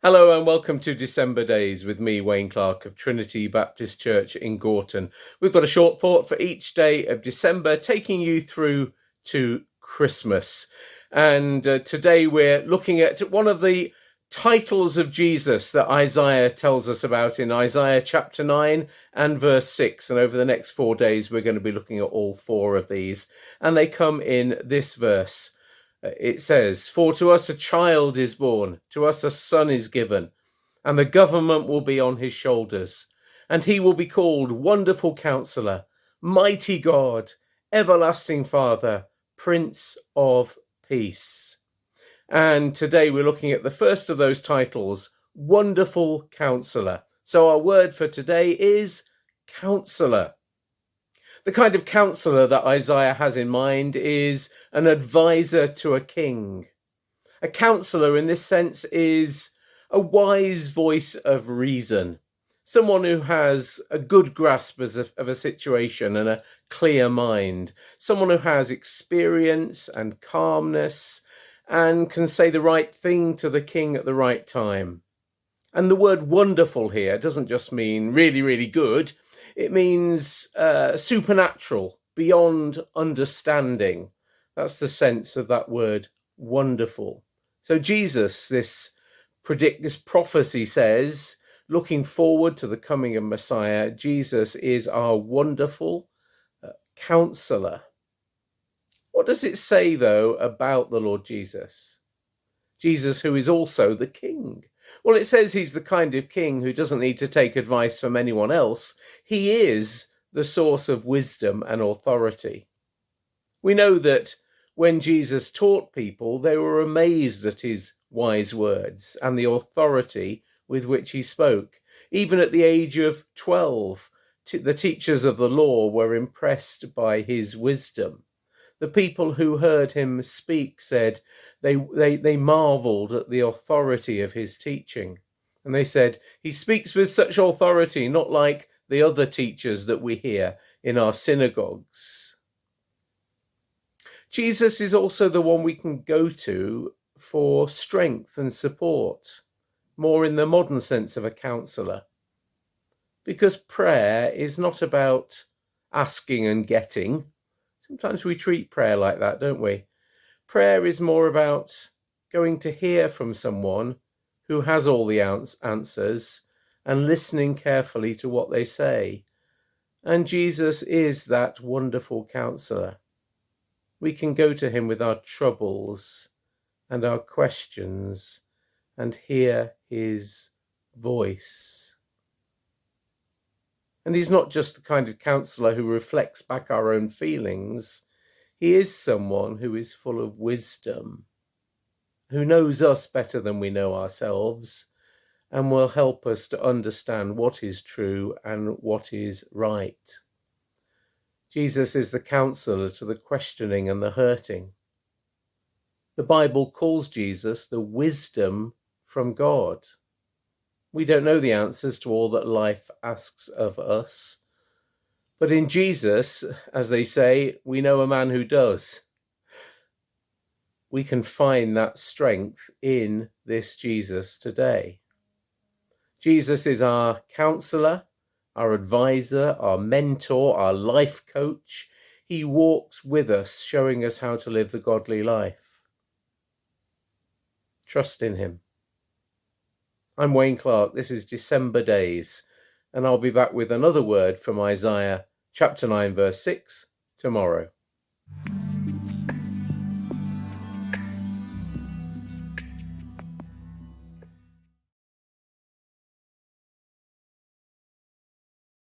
Hello and welcome to December Days with me, Wayne Clarke of Trinity Baptist Church in Gorton. We've got a short thought for each day of December, taking you through to Christmas. And today we're looking at one of the titles of Jesus that Isaiah tells us about in Isaiah chapter 9 and verse 6. And over the next 4 days, we're going to be looking at all 4 of these. And they come in this verse. It says, "For to us a child is born, to us a son is given, and the government will be on his shoulders. And he will be called Wonderful Counselor, Mighty God, Everlasting Father, Prince of Peace." And today we're looking at the first of those titles, Wonderful Counselor. So our word for today is counselor. The kind of counselor that Isaiah has in mind is an advisor to a king. A counselor in this sense is a wise voice of reason, someone who has a good grasp of a situation and a clear mind, someone who has experience and calmness and can say the right thing to the king at the right time. And the word wonderful here doesn't just mean really, really good. It means supernatural, beyond understanding. That's the sense of that word, wonderful. So Jesus, this prophecy says, looking forward to the coming of Messiah, Jesus is our wonderful counselor. What does it say, though, about the Lord Jesus? Jesus, who is also the King. Well, it says he's the kind of king who doesn't need to take advice from anyone else. He is the source of wisdom and authority. We know that when Jesus taught people, they were amazed at his wise words and the authority with which he spoke. Even at the age of 12, the teachers of the law were impressed by his wisdom. The people who heard him speak said they marveled at the authority of his teaching. And they said, he speaks with such authority, not like the other teachers that we hear in our synagogues. Jesus is also the one we can go to for strength and support, more in the modern sense of a counselor. Because prayer is not about asking and getting. Sometimes we treat prayer like that, don't we? Prayer is more about going to hear from someone who has all the answers and listening carefully to what they say. And Jesus is that wonderful counselor. We can go to him with our troubles and our questions and hear his voice. And he's not just the kind of counselor who reflects back our own feelings. He is someone who is full of wisdom, who knows us better than we know ourselves, and will help us to understand what is true and what is right. Jesus is the counselor to the questioning and the hurting. The Bible calls Jesus the wisdom from God. We don't know the answers to all that life asks of us. But in Jesus, as they say, we know a man who does. We can find that strength in this Jesus today. Jesus is our counselor, our advisor, our mentor, our life coach. He walks with us, showing us how to live the godly life. Trust in him. I'm Wayne Clarke. This is December Days, and I'll be back with another word from Isaiah chapter 9, verse 6 tomorrow.